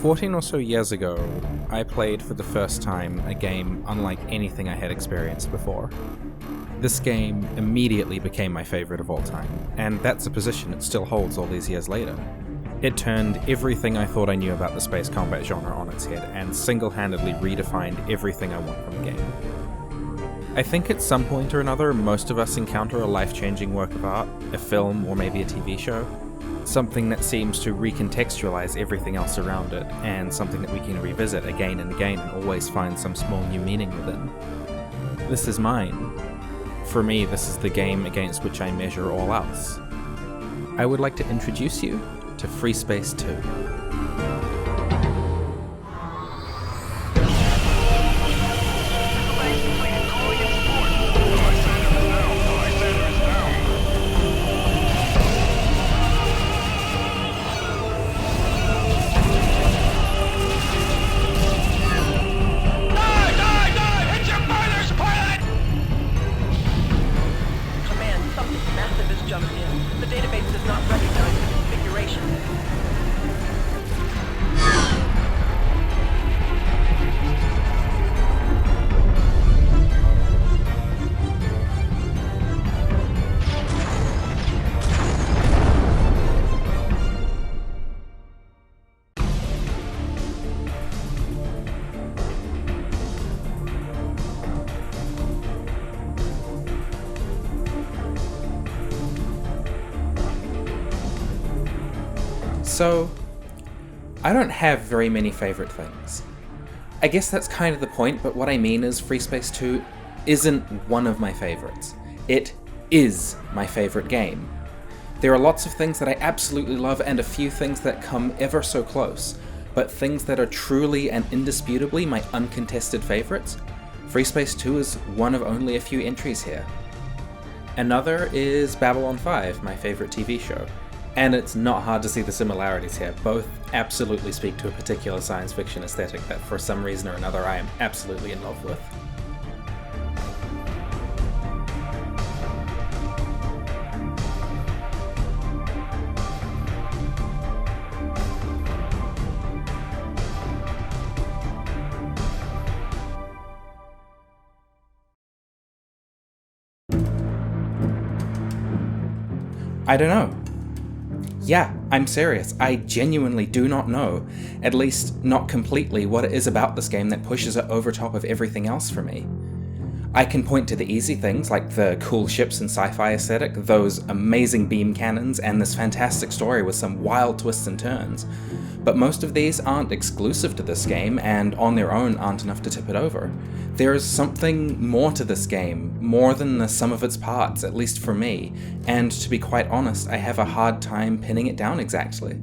14 or so years ago, I played for the first time a game unlike anything I had experienced before. This game immediately became my favorite of all time, and that's a position it still holds all these years later. It turned everything I thought I knew about the space combat genre on its head, and single-handedly redefined everything I want from a game. I think at some point or another, most of us encounter a life-changing work of art, a film, or maybe a TV show. Something that seems to recontextualize everything else around it, and something that we can revisit again and again and always find some small new meaning within. This is mine. For me, this is the game against which I measure all else. I would like to introduce you to Freespace 2. So, I don't have very many favorite things. I guess that's kind of the point, but what I mean is Freespace 2 isn't one of my favorites. It is my favorite game. There are lots of things that I absolutely love and a few things that come ever so close, but things that are truly and indisputably my uncontested favorites, Freespace 2 is one of only a few entries here. Another is Babylon 5, my favorite TV show. And it's not hard to see the similarities here. Both absolutely speak to a particular science fiction aesthetic that for some reason or another I am absolutely in love with. I don't know. Yeah, I'm serious. I genuinely do not know, at least not completely, what it is about this game that pushes it over top of everything else for me. I can point to the easy things like the cool ships and sci-fi aesthetic, those amazing beam cannons, and this fantastic story with some wild twists and turns. But most of these aren't exclusive to this game, and on their own aren't enough to tip it over. There is something more to this game, more than the sum of its parts, at least for me, and to be quite honest, I have a hard time pinning it down exactly.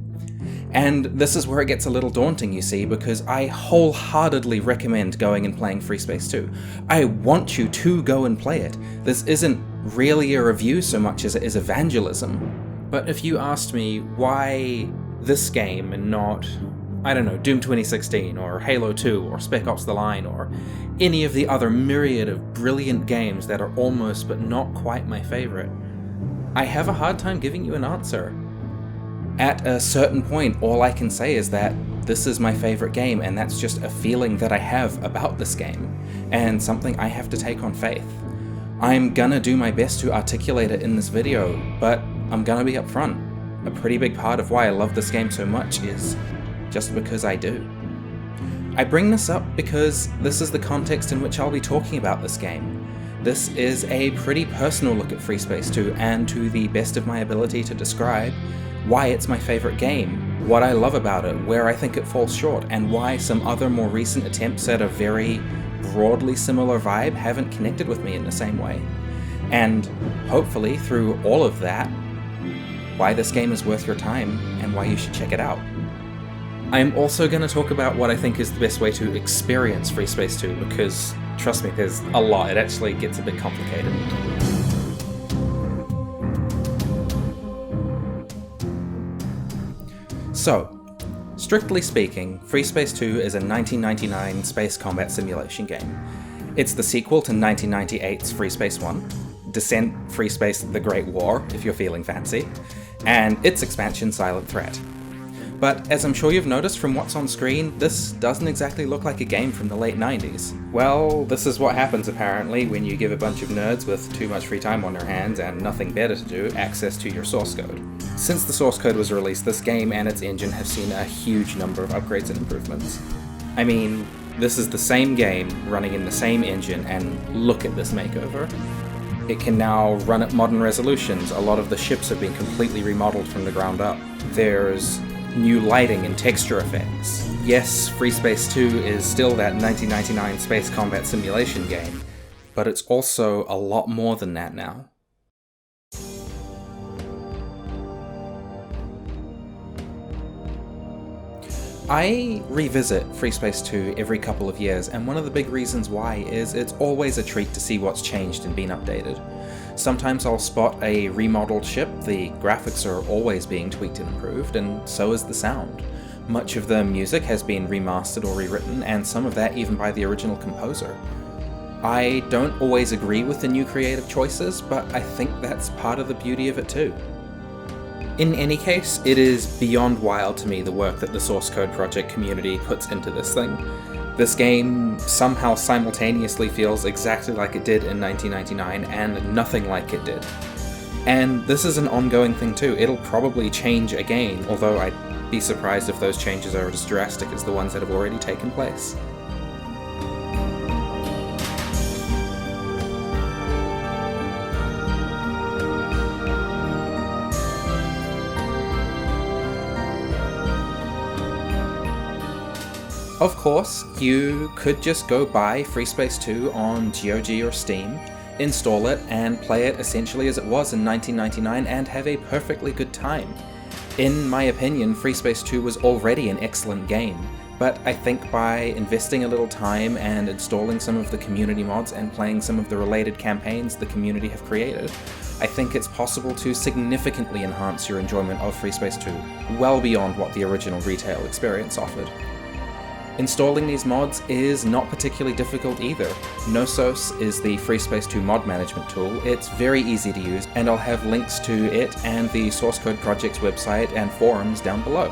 And this is where it gets a little daunting, you see, because I wholeheartedly recommend going and playing Freespace 2. I want you to go and play it. This isn't really a review so much as it is evangelism. But if you asked me why this game and not, I don't know, Doom 2016 or Halo 2 or Spec Ops The Line or any of the other myriad of brilliant games that are almost but not quite my favorite, I have a hard time giving you an answer. At a certain point, all I can say is that this is my favorite game, and that's just a feeling that I have about this game, and something I have to take on faith. I'm gonna do my best to articulate it in this video, but I'm gonna be upfront. A pretty big part of why I love this game so much is just because I do. I bring this up because this is the context in which I'll be talking about this game. This is a pretty personal look at Freespace 2, and to the best of my ability to describe why it's my favorite game, what I love about it, where I think it falls short, and why some other more recent attempts at a very broadly similar vibe haven't connected with me in the same way. And hopefully, through all of that, why this game is worth your time and why you should check it out. I'm also going to talk about what I think is the best way to experience Freespace 2, because, trust me, there's a lot. It actually gets a bit complicated. So, strictly speaking, Freespace 2 is a 1999 space combat simulation game. It's the sequel to 1998's Freespace 1, Descent, Freespace, The Great War, if you're feeling fancy, and its expansion, Silent Threat. But as I'm sure you've noticed from what's on screen, this doesn't exactly look like a game from the late 90s. Well, this is what happens apparently when you give a bunch of nerds with too much free time on their hands and nothing better to do access to your source code. Since the source code was released, this game and its engine have seen a huge number of upgrades and improvements. I mean, this is the same game running in the same engine, and look at this makeover. It can now run at modern resolutions. A lot of the ships have been completely remodeled from the ground up. There's new lighting and texture effects. Yes, Freespace 2 is still that 1999 space combat simulation game, but it's also a lot more than that now. I revisit Freespace 2 every couple of years, and one of the big reasons why is it's always a treat to see what's changed and been updated. Sometimes I'll spot a remodeled ship, the graphics are always being tweaked and improved, and so is the sound. Much of the music has been remastered or rewritten, and some of that even by the original composer. I don't always agree with the new creative choices, but I think that's part of the beauty of it too. In any case, it is beyond wild to me the work that the source code project community puts into this thing. This game somehow simultaneously feels exactly like it did in 1999 and nothing like it did. And this is an ongoing thing too. It'll probably change again, although I'd be surprised if those changes are as drastic as the ones that have already taken place. Of course, you could just go buy Freespace 2 on GOG or Steam, install it, and play it essentially as it was in 1999 and have a perfectly good time. In my opinion, Freespace 2 was already an excellent game, but I think by investing a little time and installing some of the community mods and playing some of the related campaigns the community have created, I think it's possible to significantly enhance your enjoyment of Freespace 2, well beyond what the original retail experience offered. Installing these mods is not particularly difficult either. Nosos is the Freespace 2 mod management tool. It's very easy to use, and I'll have links to it and the source code project's website and forums down below.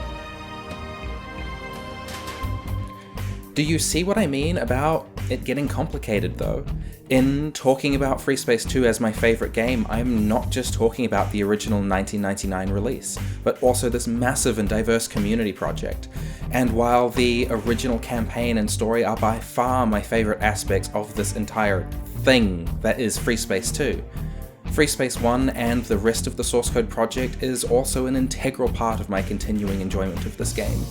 Do you see what I mean about it getting complicated though? In talking about Freespace 2 as my favourite game, I'm not just talking about the original 1999 release, but also this massive and diverse community project. And while the original campaign and story are by far my favourite aspects of this entire thing that is Freespace 2, Freespace 1 and the rest of the source code project is also an integral part of my continuing enjoyment of this game.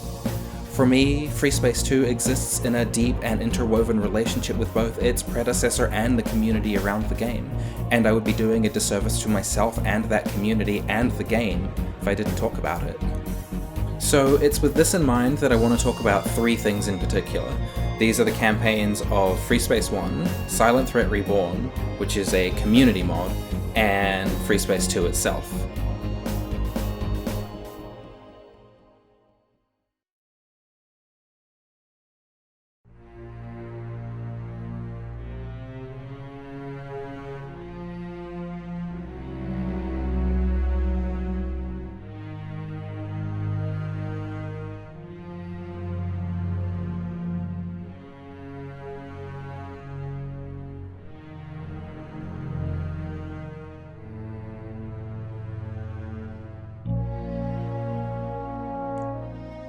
For me, Freespace 2 exists in a deep and interwoven relationship with both its predecessor and the community around the game, and I would be doing a disservice to myself and that community and the game if I didn't talk about it. So it's with this in mind that I want to talk about three things in particular. These are the campaigns of Freespace 1, Silent Threat Reborn, which is a community mod, and Freespace 2 itself.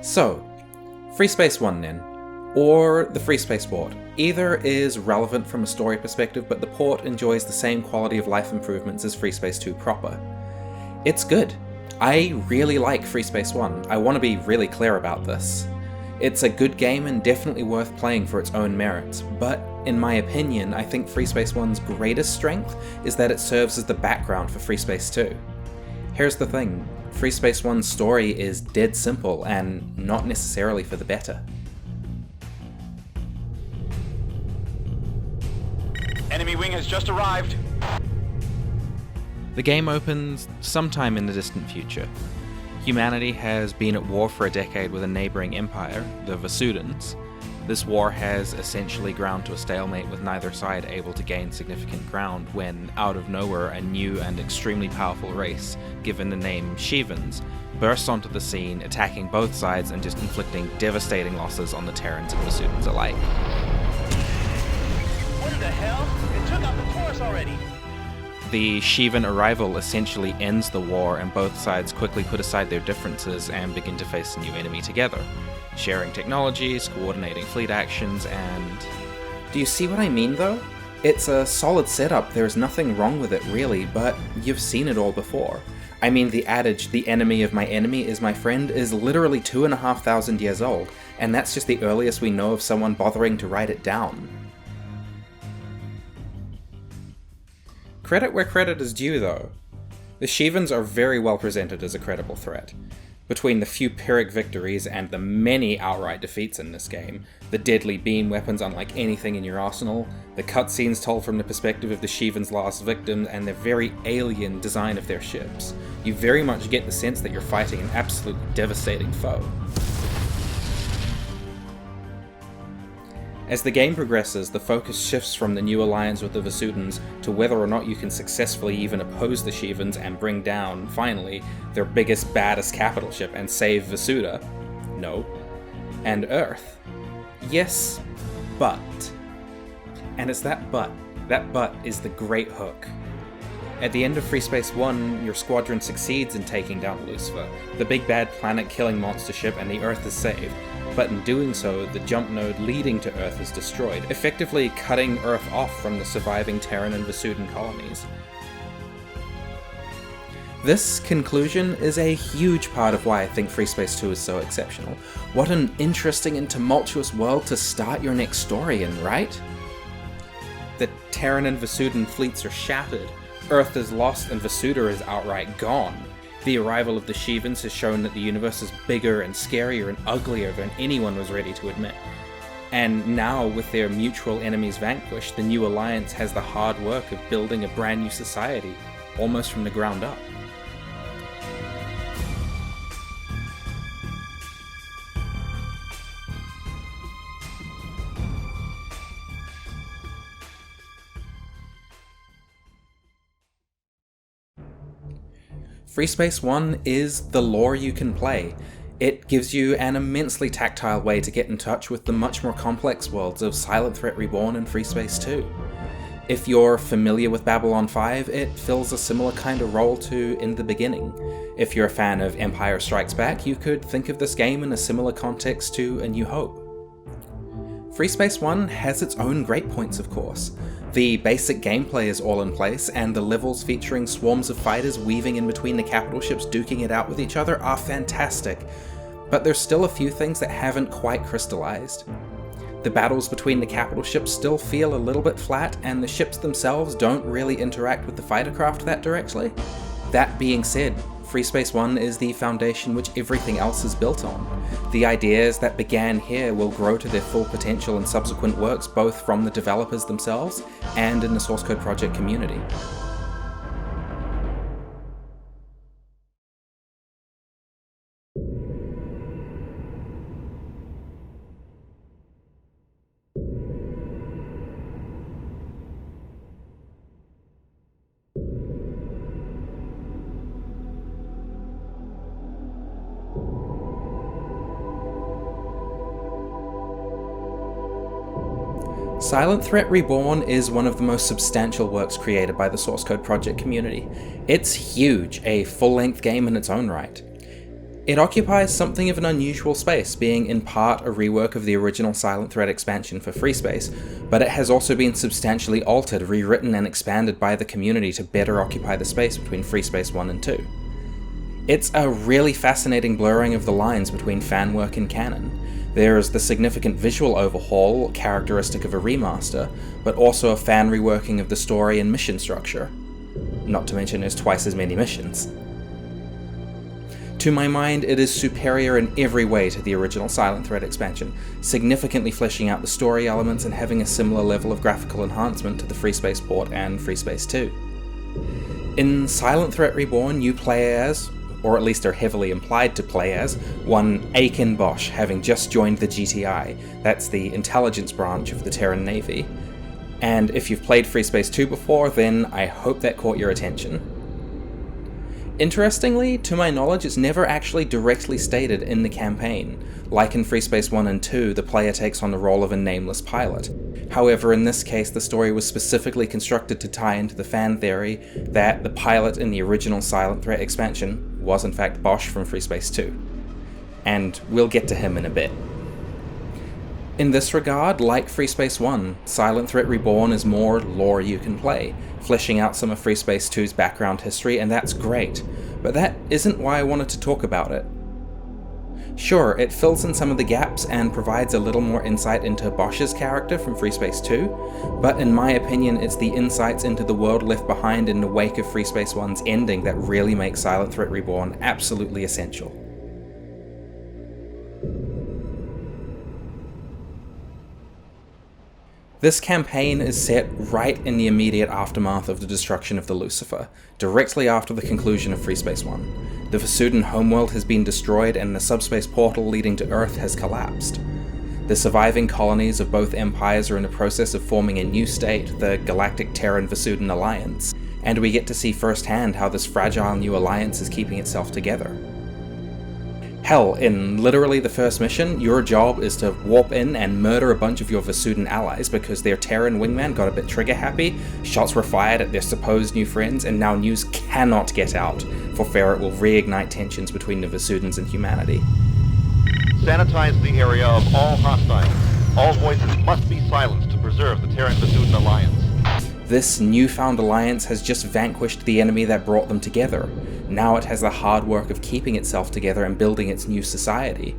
So, Freespace 1 then, or the Freespace port. Either is relevant from a story perspective, but the port enjoys the same quality of life improvements as Freespace 2 proper. It's good. I really like Freespace 1. I want to be really clear about this. It's a good game and definitely worth playing for its own merits, but in my opinion, I think Freespace 1's greatest strength is that it serves as the background for Freespace 2. Here's the thing, Freespace 1's story is dead simple and not necessarily for the better. Enemy wing has just arrived. The game opens sometime in the distant future. Humanity has been at war for a decade with a neighbouring empire, the Vasudans. This war has essentially ground to a stalemate, with neither side able to gain significant ground when, out of nowhere, a new and extremely powerful race, given the name Shivans, bursts onto the scene, attacking both sides and just inflicting devastating losses on the Terrans and Vasudans alike. What the hell? It took out the Taurus already! The Shivan arrival essentially ends the war, and both sides quickly put aside their differences and begin to face a new enemy together, sharing technologies, coordinating fleet actions, and... Do you see what I mean, though? It's a solid setup, there's nothing wrong with it really, but you've seen it all before. I mean, the adage, the enemy of my enemy is my friend, is literally 2,500 years old, and that's just the earliest we know of someone bothering to write it down. Credit where credit is due, though. The Shivans are very well presented as a credible threat. Between the few Pyrrhic victories and the many outright defeats in this game, the deadly beam weapons unlike anything in your arsenal, the cutscenes told from the perspective of the Shivans' last victims, and the very alien design of their ships, you very much get the sense that you're fighting an absolutely devastating foe. As the game progresses, the focus shifts from the new alliance with the Vasudans to whether or not you can successfully even oppose the Shivans and bring down, finally, their biggest, baddest capital ship and save Vasuda. No. And Earth. Yes, but. And it's that but. That but is the great hook. At the end of Freespace 1, your squadron succeeds in taking down Lucifer, the big bad planet-killing monster ship, and the Earth is saved. But in doing so, the jump node leading to Earth is destroyed, effectively cutting Earth off from the surviving Terran and Vasudan colonies. This conclusion is a huge part of why I think Freespace 2 is so exceptional. What an interesting and tumultuous world to start your next story in, right? The Terran and Vasudan fleets are shattered, Earth is lost, and Vasuda is outright gone. The arrival of the Shivans has shown that the universe is bigger and scarier and uglier than anyone was ready to admit. And now, with their mutual enemies vanquished, the new alliance has the hard work of building a brand new society, almost from the ground up. Freespace 1 is the lore you can play. It gives you an immensely tactile way to get in touch with the much more complex worlds of Silent Threat Reborn and Freespace 2. If you're familiar with Babylon 5, it fills a similar kind of role to In the Beginning. If you're a fan of Empire Strikes Back, you could think of this game in a similar context to A New Hope. Freespace 1 has its own great points, of course. The basic gameplay is all in place, and the levels featuring swarms of fighters weaving in between the capital ships duking it out with each other are fantastic. But there's still a few things that haven't quite crystallized. The battles between the capital ships still feel a little bit flat, and the ships themselves don't really interact with the fighter craft that directly. That being said, Freespace 1 is the foundation which everything else is built on. The ideas that began here will grow to their full potential in subsequent works, both from the developers themselves and in the source code project community. Silent Threat Reborn is one of the most substantial works created by the source code project community. It's huge, a full-length game in its own right. It occupies something of an unusual space, being in part a rework of the original Silent Threat expansion for Freespace, but it has also been substantially altered, rewritten, and expanded by the community to better occupy the space between Freespace 1 and 2. It's a really fascinating blurring of the lines between fan work and canon. There's the significant visual overhaul, characteristic of a remaster, but also a fan reworking of the story and mission structure. Not to mention there's twice as many missions. To my mind, it is superior in every way to the original Silent Threat expansion, significantly fleshing out the story elements and having a similar level of graphical enhancement to the Freespace port and Freespace 2. In Silent Threat Reborn, you play as, or at least are heavily implied to play as, one Aiken Bosch, having just joined the GTI, that's the intelligence branch of the Terran Navy. And if you've played Freespace 2 before, then I hope that caught your attention. Interestingly, to my knowledge, it's never actually directly stated in the campaign. Like in Freespace 1 and 2, the player takes on the role of a nameless pilot. However, in this case, the story was specifically constructed to tie into the fan theory that the pilot in the original Silent Threat expansion was in fact Bosch from Freespace 2. And we'll get to him in a bit. In this regard, like Freespace 1, Silent Threat Reborn is more lore you can play, fleshing out some of Freespace 2's background history, and that's great, but that isn't why I wanted to talk about it. Sure, it fills in some of the gaps and provides a little more insight into Bosch's character from Freespace 2, but in my opinion it's the insights into the world left behind in the wake of Freespace 1's ending that really make Silent Threat Reborn absolutely essential. This campaign is set right in the immediate aftermath of the destruction of the Lucifer, directly after the conclusion of Freespace 1. The Vasudan homeworld has been destroyed and the subspace portal leading to Earth has collapsed. The surviving colonies of both empires are in the process of forming a new state, the Galactic Terran Vasudan Alliance, and we get to see firsthand how this fragile new alliance is keeping itself together. Hell, in literally the first mission, your job is to warp in and murder a bunch of your Vasudan allies because their Terran wingman got a bit trigger happy, shots were fired at their supposed new friends, and now news cannot get out, for fear it will reignite tensions between the Vasudans and humanity. Sanitize the area of all hostiles. All voices must be silenced to preserve the Terran Vasudan alliance. This newfound alliance has just vanquished the enemy that brought them together. Now it has the hard work of keeping itself together and building its new society.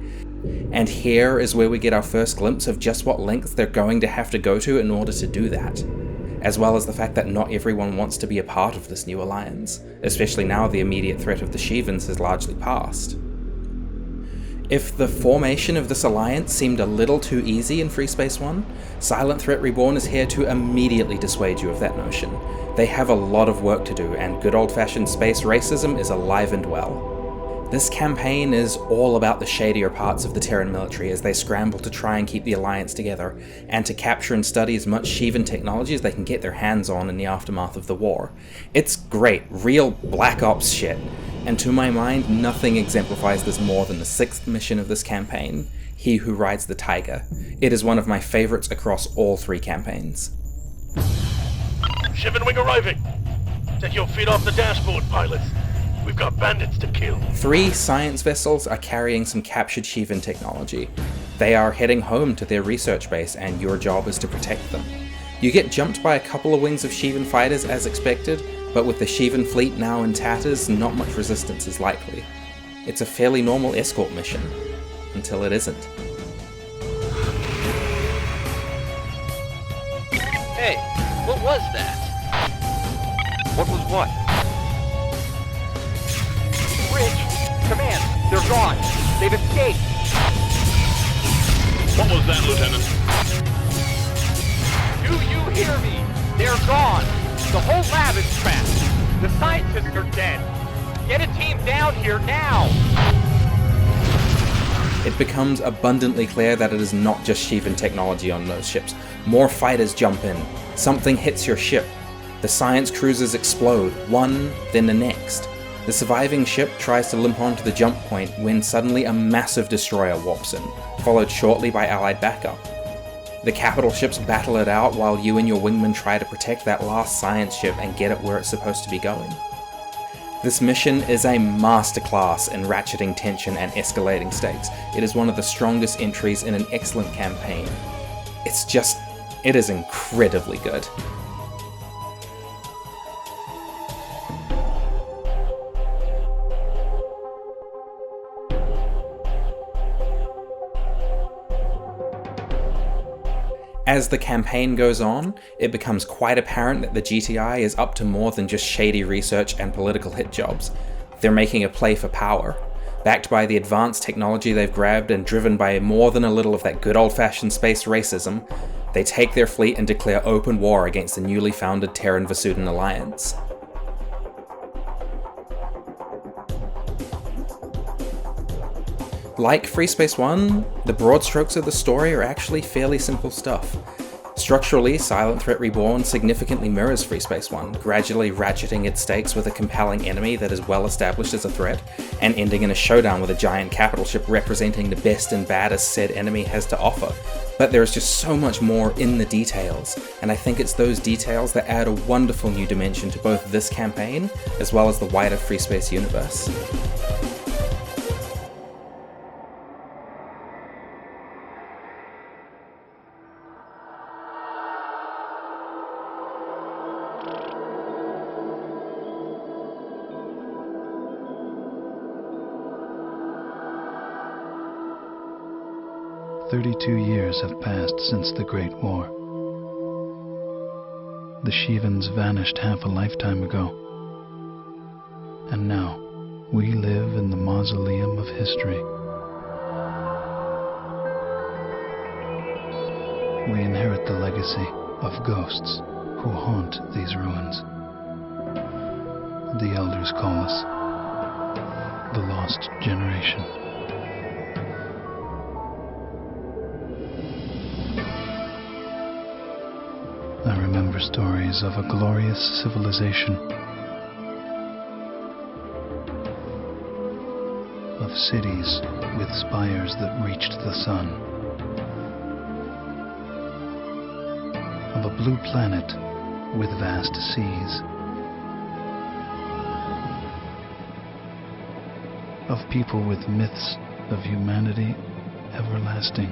And here is where we get our first glimpse of just what lengths they're going to have to go to in order to do that. As well as the fact that not everyone wants to be a part of this new alliance, especially now the immediate threat of the Shivans has largely passed. If the formation of this alliance seemed a little too easy in Freespace 1, Silent Threat Reborn is here to immediately dissuade you of that notion. They have a lot of work to do, and good old-fashioned space racism is alive and well. This campaign is all about the shadier parts of the Terran military as they scramble to try and keep the alliance together, and to capture and study as much Shivan technology as they can get their hands on in the aftermath of the war. It's great, real Black Ops shit. And to my mind, nothing exemplifies this more than the 6th mission of this campaign, He Who Rides the Tiger. It is one of my favorites across all 3 campaigns. Shivan wing arriving! Take your feet off the dashboard, pilots. We've got bandits to kill. 3 science vessels are carrying some captured Shivan technology. They are heading home to their research base, and your job is to protect them. You get jumped by a couple of wings of Shivan fighters as expected, but with the Shivan fleet now in tatters, not much resistance is likely. It's a fairly normal escort mission, until it isn't. Hey, what was that? What was what? Bridge! Command! They're gone! They've escaped! What was that, Lieutenant? Do you hear me? They're gone! The whole lab is trashed! The scientists are dead! Get a team down here now! It becomes abundantly clear that it is not just Shivan technology on those ships. More fighters jump in. Something hits your ship. The science cruisers explode, one, then the next. The surviving ship tries to limp onto the jump point when suddenly a massive destroyer warps in, followed shortly by allied backup. The capital ships battle it out while you and your wingmen try to protect that last science ship and get it where it's supposed to be going. This mission is a masterclass in ratcheting tension and escalating stakes. It is one of the strongest entries in an excellent campaign. It is incredibly good. As the campaign goes on, it becomes quite apparent that the GTI is up to more than just shady research and political hit jobs. They're making a play for power. Backed by the advanced technology they've grabbed and driven by more than a little of that good old-fashioned space racism, they take their fleet and declare open war against the newly founded Terran Vasudan Alliance. Like Freespace 1, the broad strokes of the story are actually fairly simple stuff. Structurally, Silent Threat Reborn significantly mirrors Freespace 1, gradually ratcheting its stakes with a compelling enemy that is well established as a threat, and ending in a showdown with a giant capital ship representing the best and baddest said enemy has to offer. But there is just so much more in the details, and I think it's those details that add a wonderful new dimension to both this campaign, as well as the wider Freespace universe. "32 years have passed since the Great War. The Shivans vanished half a lifetime ago. And now, we live in the mausoleum of history. We inherit the legacy of ghosts who haunt these ruins. The elders call us the Lost Generation. I remember stories of a glorious civilization, of cities with spires that reached the sun, of a blue planet with vast seas, of people with myths of humanity everlasting,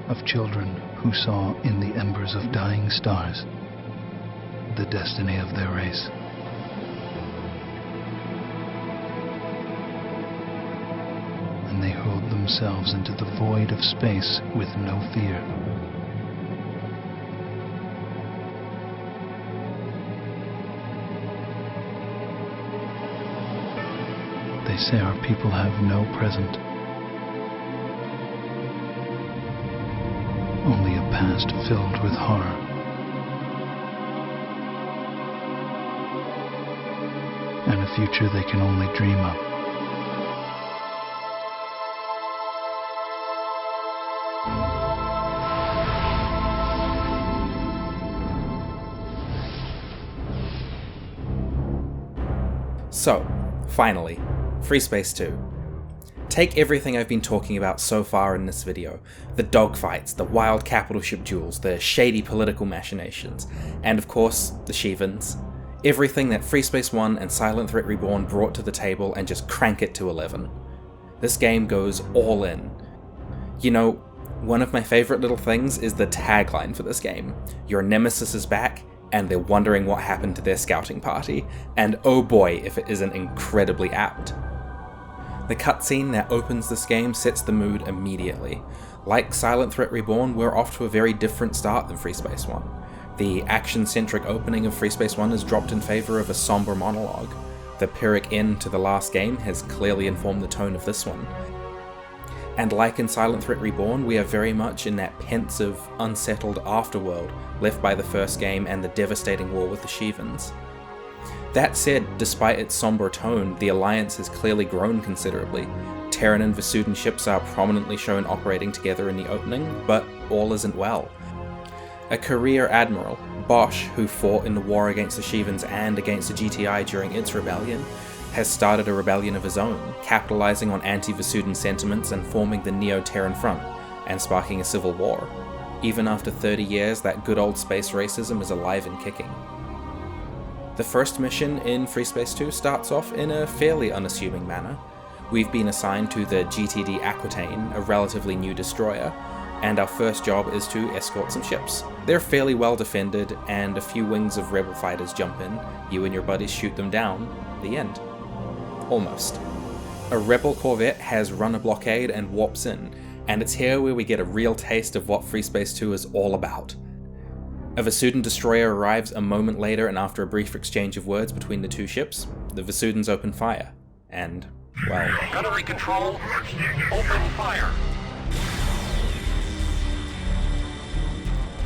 of children who saw in the embers of dying stars the destiny of their race. And they hurled themselves into the void of space with no fear. They say our people have no present, only a past filled with horror. And a future they can only dream of. So, finally, Freespace 2. Take everything I've been talking about so far in this video, the dogfights, the wild capital ship duels, the shady political machinations, and of course, the Shivans. Everything that Freespace 1 and Silent Threat Reborn brought to the table and just crank it to 11. This game goes all in. You know, one of my favourite little things is the tagline for this game. Your nemesis is back, and they're wondering what happened to their scouting party, and oh boy if it isn't incredibly apt. The cutscene that opens this game sets the mood immediately. Like Silent Threat Reborn, we're off to a very different start than Freespace 1. The action-centric opening of Freespace 1 is dropped in favour of a somber monologue. The Pyrrhic end to the last game has clearly informed the tone of this one. And like in Silent Threat Reborn, we are very much in that pensive, unsettled afterworld left by the first game and the devastating war with the Shivans. That said, despite its somber tone, the Alliance has clearly grown considerably. Terran and Vasudan ships are prominently shown operating together in the opening, but all isn't well. A career admiral, Bosch, who fought in the war against the Shivans and against the GTI during its rebellion, has started a rebellion of his own, capitalizing on anti-Vasudan sentiments and forming the Neo-Terran Front, and sparking a civil war. Even after 30 years, that good old space racism is alive and kicking. The first mission in Freespace 2 starts off in a fairly unassuming manner. We've been assigned to the GTD Aquitaine, a relatively new destroyer, and our first job is to escort some ships. They're fairly well defended, and a few wings of rebel fighters jump in, you and your buddies shoot them down, the end. Almost. A rebel corvette has run a blockade and warps in, and it's here where we get a real taste of what Freespace 2 is all about. A Vasudan destroyer arrives a moment later, and after a brief exchange of words between the two ships, the Vasudans open fire. And, well... Gunnery control, open fire.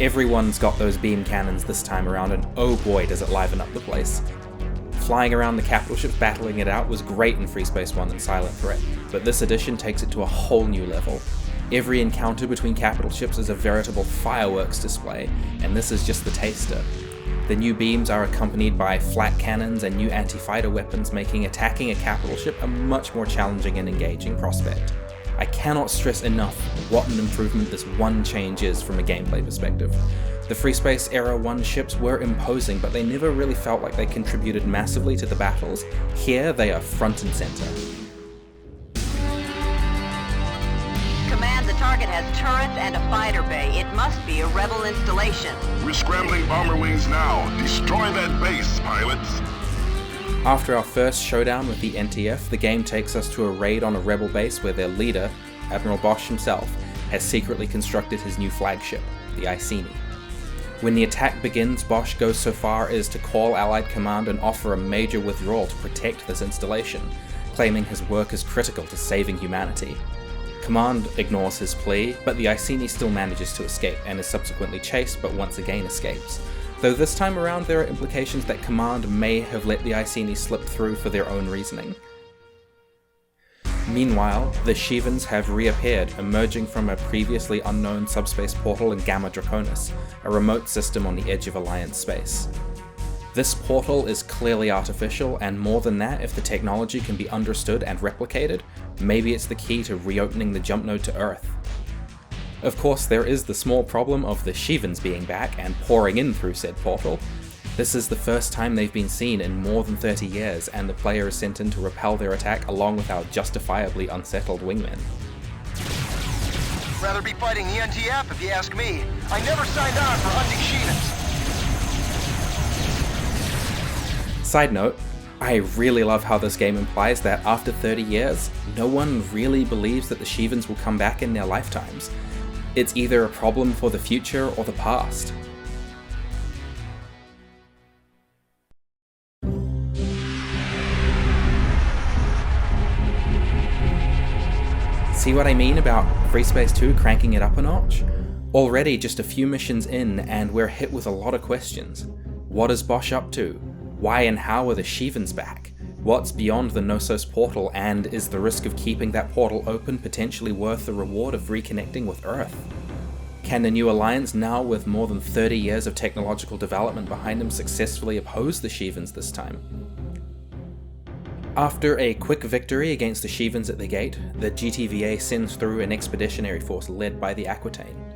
Everyone's got those beam cannons this time around, and oh boy does it liven up the place. Flying around the capital ships battling it out was great in Freespace 1 and Silent Threat, but this edition takes it to a whole new level. Every encounter between capital ships is a veritable fireworks display, and this is just the taster. The new beams are accompanied by flak cannons and new anti-fighter weapons, making attacking a capital ship a much more challenging and engaging prospect. I cannot stress enough what an improvement this one change is from a gameplay perspective. The Freespace Era 1 ships were imposing, but they never really felt like they contributed massively to the battles. Here, they are front and center. Command, the target has turrets and a fighter bay. It must be a rebel installation. We're scrambling bomber wings now. Destroy that base, pilots. After our first showdown with the NTF, the game takes us to a raid on a rebel base where their leader, Admiral Bosch himself, has secretly constructed his new flagship, the Iceni. When the attack begins, Bosch goes so far as to call Allied Command and offer a major withdrawal to protect this installation, claiming his work is critical to saving humanity. Command ignores his plea, but the Iceni still manages to escape and is subsequently chased, but once again escapes. Though this time around there are implications that Command may have let the Iceni slip through for their own reasoning. Meanwhile, the Shivans have reappeared, emerging from a previously unknown subspace portal in Gamma Draconis, a remote system on the edge of Alliance space. This portal is clearly artificial, and more than that, if the technology can be understood and replicated, maybe it's the key to reopening the jump node to Earth. Of course, there is the small problem of the Shivans being back and pouring in through said portal. This is the first time they've been seen in more than 30 years, and the player is sent in to repel their attack along with our justifiably unsettled wingmen. Rather be fighting the NTF if you ask me. I never signed on for hunting Shivans. Side note, I really love how this game implies that after 30 years, no one really believes that the Shivans will come back in their lifetimes. It's either a problem for the future or the past. See what I mean about Freespace 2 cranking it up a notch? Already just a few missions in and we're hit with a lot of questions. What is Bosch up to? Why and how are the Shivans back? What's beyond the Knossos portal, and is the risk of keeping that portal open potentially worth the reward of reconnecting with Earth? Can the new Alliance, now with more than 30 years of technological development behind them, successfully oppose the Shivans this time? After a quick victory against the Shivans at the gate, the GTVA sends through an expeditionary force led by the Aquitaine.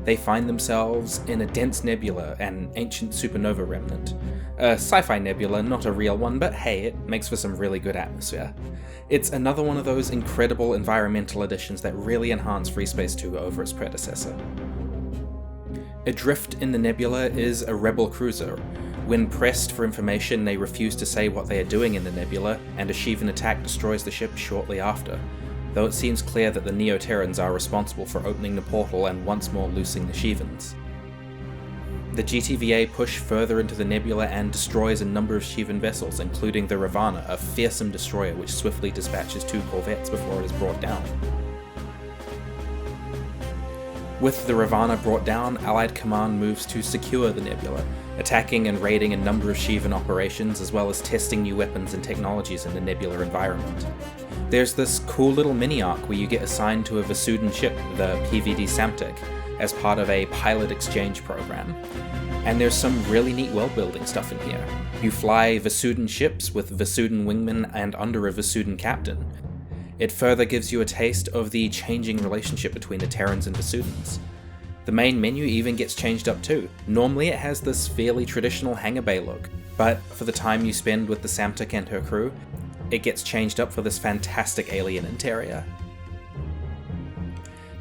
They find themselves in a dense nebula, an ancient supernova remnant. A sci-fi nebula, not a real one, but hey, it makes for some really good atmosphere. It's another one of those incredible environmental additions that really enhance Freespace 2 over its predecessor. Adrift in the nebula is a rebel cruiser. When pressed for information, they refuse to say what they are doing in the nebula, and a Shivan attack destroys the ship shortly after, though it seems clear that the Neo-Terrans are responsible for opening the portal and once more loosing the Shivans. The GTVA push further into the nebula and destroys a number of Shivan vessels, including the Ravana, a fearsome destroyer which swiftly dispatches 2 corvettes before it is brought down. With the Ravana brought down, Allied Command moves to secure the nebula, attacking and raiding a number of Shivan operations as well as testing new weapons and technologies in the nebular environment. There's this cool little mini-arc where you get assigned to a Vasudan ship, the PVD Samtic, as part of a pilot exchange program. And there's some really neat world-building stuff in here. You fly Vasudan ships with Vasudan wingmen and under a Vasudan captain. It further gives you a taste of the changing relationship between the Terrans and Vasudans. The main menu even gets changed up too. Normally it has this fairly traditional hangar bay look, but for the time you spend with the Samtic and her crew, it gets changed up for this fantastic alien interior.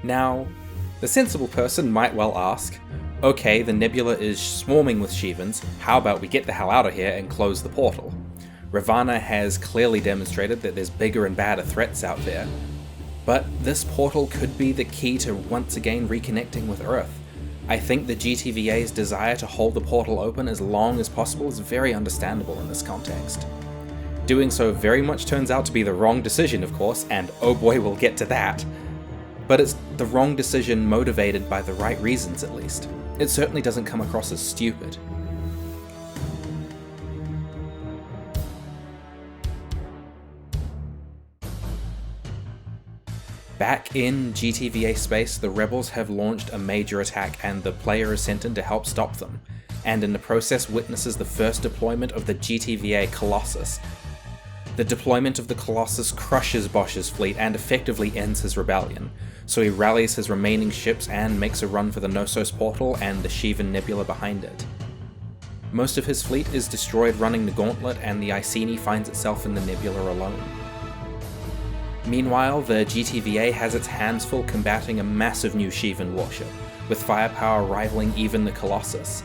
Now, the sensible person might well ask, okay, the nebula is swarming with Shivans, how about we get the hell out of here and close the portal? Ravana has clearly demonstrated that there's bigger and badder threats out there, but this portal could be the key to once again reconnecting with Earth. I think the GTVA's desire to hold the portal open as long as possible is very understandable in this context. Doing so very much turns out to be the wrong decision, of course, and oh boy, we'll get to that. But it's the wrong decision motivated by the right reasons, at least. It certainly doesn't come across as stupid. Back in GTVA space, the rebels have launched a major attack and the player is sent in to help stop them, and in the process witnesses the first deployment of the GTVA Colossus. The deployment of the Colossus crushes Bosch's fleet and effectively ends his rebellion, so he rallies his remaining ships and makes a run for the Knossos portal and the Shivan Nebula behind it. Most of his fleet is destroyed running the gauntlet, and the Iceni finds itself in the nebula alone. Meanwhile, the GTVA has its hands full combating a massive new Shivan warship, with firepower rivaling even the Colossus.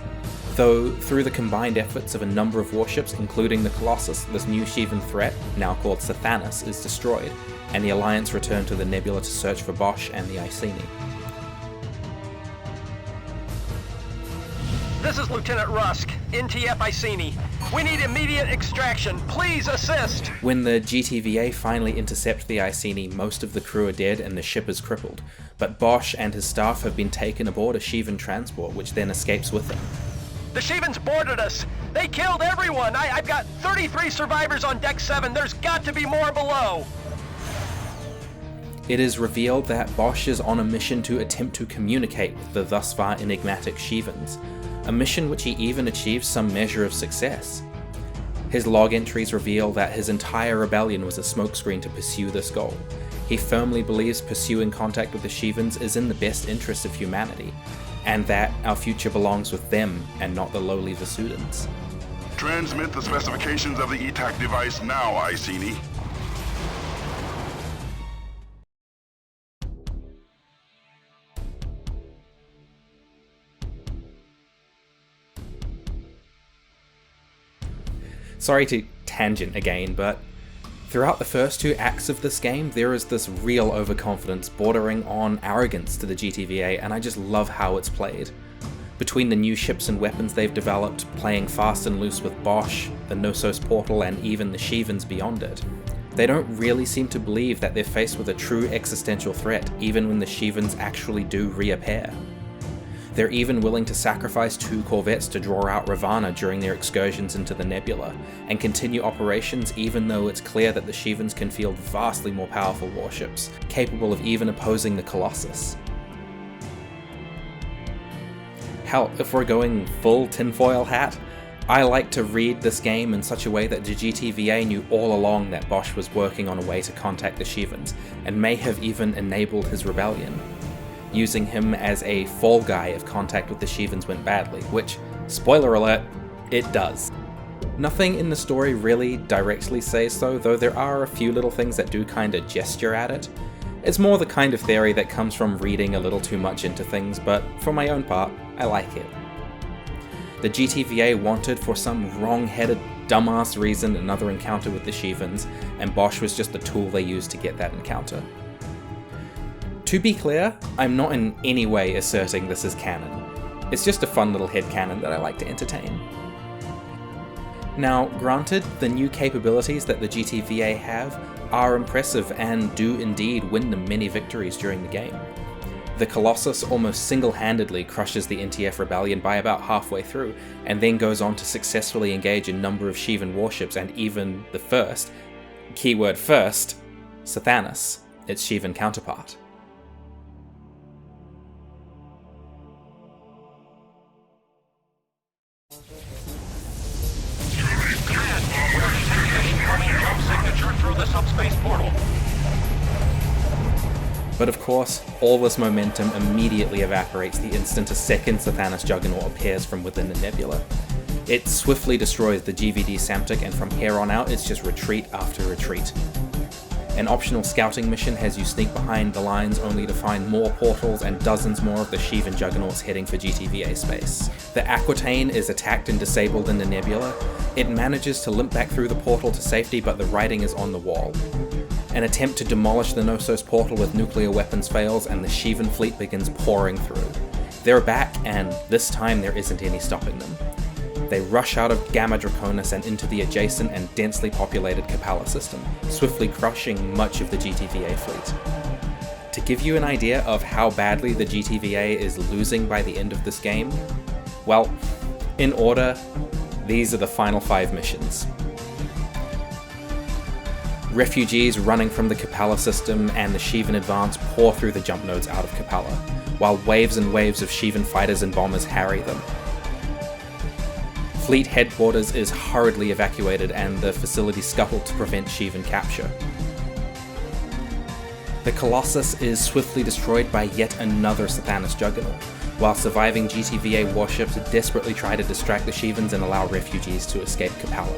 Though, through the combined efforts of a number of warships, including the Colossus, this new Shivan threat, now called Sathanas, is destroyed, and the Alliance return to the nebula to search for Bosch and the Iceni. This is Lieutenant Rusk, NTF Iceni. We need immediate extraction. Please assist! When the GTVA finally intercept the Iceni, most of the crew are dead and the ship is crippled, but Bosch and his staff have been taken aboard a Shivan transport, which then escapes with them. The Shivans boarded us! They killed everyone! I've got 33 survivors on Deck 7. There's got to be more below! It is revealed that Bosch is on a mission to attempt to communicate with the thus far enigmatic Shivans, a mission which he even achieves some measure of success. His log entries reveal that his entire rebellion was a smokescreen to pursue this goal. He firmly believes pursuing contact with the Shivans is in the best interest of humanity, and that our future belongs with them and not the lowly Vasudans. Transmit the specifications of the ETAC device now, Iceni. Sorry to tangent again, but throughout the first two acts of this game, there is this real overconfidence bordering on arrogance to the GTVA, and I just love how it's played. Between the new ships and weapons they've developed, playing fast and loose with Bosch, the Knossos portal, and even the Shivans beyond it, they don't really seem to believe that they're faced with a true existential threat, even when the Shivans actually do reappear. They're even willing to sacrifice 2 corvettes to draw out Ravana during their excursions into the nebula, and continue operations even though it's clear that the Shivans can field vastly more powerful warships, capable of even opposing the Colossus. Hell, if we're going full tinfoil hat, I like to read this game in such a way that the GTVA knew all along that Bosch was working on a way to contact the Shivans, and may have even enabled his rebellion, using him as a fall guy if contact with the Shivans went badly, which, spoiler alert, it does. Nothing in the story really directly says so, though there are a few little things that do kinda gesture at it. It's more the kind of theory that comes from reading a little too much into things, but for my own part, I like it. The GTVA wanted, for some wrong-headed, dumbass reason, another encounter with the Shivans, and Bosch was just the tool they used to get that encounter. To be clear, I'm not in any way asserting this is canon. It's just a fun little headcanon that I like to entertain. Now, granted, the new capabilities that the GTVA have are impressive and do indeed win them many victories during the game. The Colossus almost single-handedly crushes the NTF rebellion by about halfway through, and then goes on to successfully engage a number of Shivan warships and even the first, keyword first, Sathanas, its Shivan counterpart. But of course, all this momentum immediately evaporates the instant a second Sathanas Juggernaut appears from within the nebula. It swiftly destroys the GVD Samtic, and from here on out it's just retreat after retreat. An optional scouting mission has you sneak behind the lines only to find more portals and dozens more of the Shivan Juggernauts heading for GTVA space. The Aquitaine is attacked and disabled in the nebula. It manages to limp back through the portal to safety, but the writing is on the wall. An attempt to demolish the Knossos portal with nuclear weapons fails, and the Shivan fleet begins pouring through. They're back, and this time there isn't any stopping them. They rush out of Gamma Draconis and into the adjacent and densely populated Capella system, swiftly crushing much of the GTVA fleet. To give you an idea of how badly the GTVA is losing by the end of this game, well, in order, these are the final 5 missions. Refugees running from the Capella system and the Sheevan advance pour through the jump nodes out of Capella, while waves and waves of Sheevan fighters and bombers harry them. Fleet headquarters is hurriedly evacuated and the facility scuttled to prevent Sheevan capture. The Colossus is swiftly destroyed by yet another Sathanas juggernaut, while surviving GTVA warships desperately try to distract the Sheevans and allow refugees to escape Capella.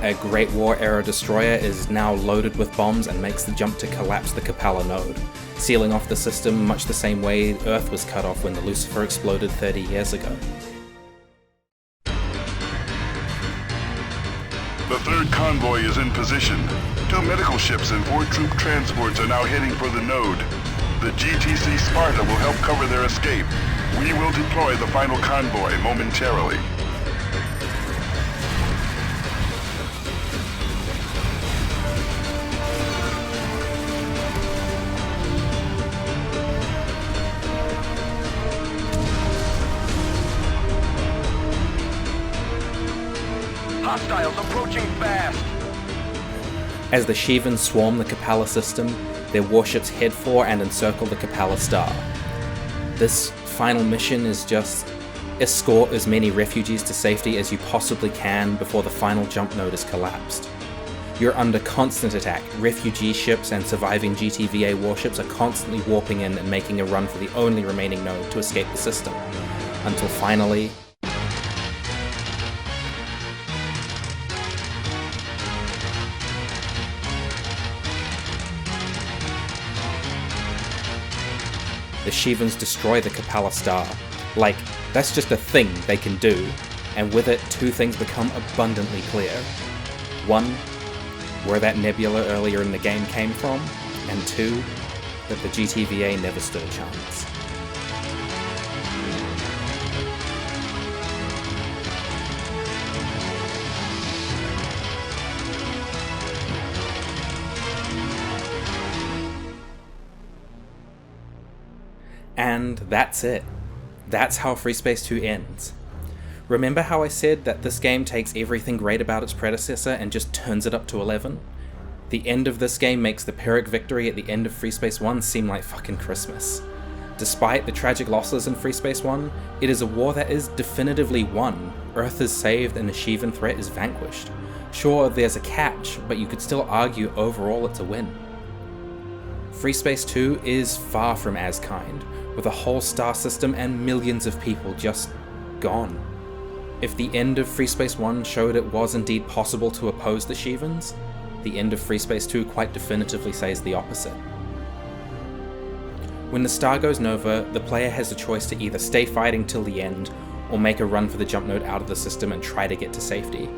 A Great War-era destroyer is now loaded with bombs and makes the jump to collapse the Capella node, sealing off the system much the same way Earth was cut off when the Lucifer exploded 30 years ago. The third convoy is in position. 2 medical ships and 4 troop transports are now heading for the node. The GTC Sparta will help cover their escape. We will deploy the final convoy momentarily. Hostiles approaching fast. As the Sheevans swarm the Capella system, their warships head for and encircle the Capella star. This final mission is just escort as many refugees to safety as you possibly can before the final jump node is collapsed. You're under constant attack. Refugee ships and surviving GTVA warships are constantly warping in and making a run for the only remaining node to escape the system, until finally... the Sheevans destroy the Capella star. Like, that's just a thing they can do, and with it, 2 things become abundantly clear. 1, where that nebula earlier in the game came from, and 2, that the GTVA never stood a chance. And that's it. That's how Freespace 2 ends. Remember how I said that this game takes everything great about its predecessor and just turns it up to 11? The end of this game makes the Pyrrhic victory at the end of Freespace 1 seem like fucking Christmas. Despite the tragic losses in Freespace 1, it is a war that is definitively won. Earth is saved and the Sheevan threat is vanquished. Sure, there's a catch, but you could still argue overall it's a win. Freespace 2 is far from as kind, with a whole star system and millions of people just gone. If the end of Freespace 1 showed it was indeed possible to oppose the Sheevans, the end of Freespace 2 quite definitively says the opposite. When the star goes nova, the player has a choice to either stay fighting till the end, or make a run for the jump node out of the system and try to get to safety.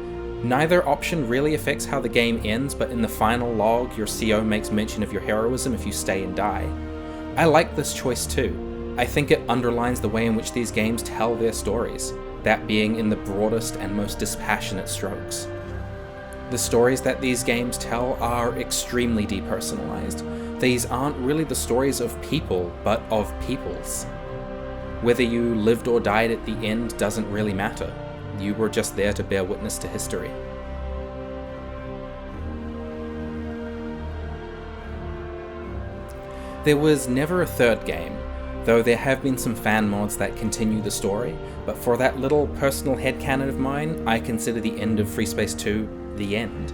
Neither option really affects how the game ends, but in the final log, your CO makes mention of your heroism if you stay and die. I like this choice too. I think it underlines the way in which these games tell their stories, that being in the broadest and most dispassionate strokes. The stories that these games tell are extremely depersonalized. These aren't really the stories of people, but of peoples. Whether you lived or died at the end doesn't really matter. You were just there to bear witness to history. There was never a third game, though there have been some fan mods that continue the story, but for that little personal headcanon of mine, I consider the end of Freespace 2 the end.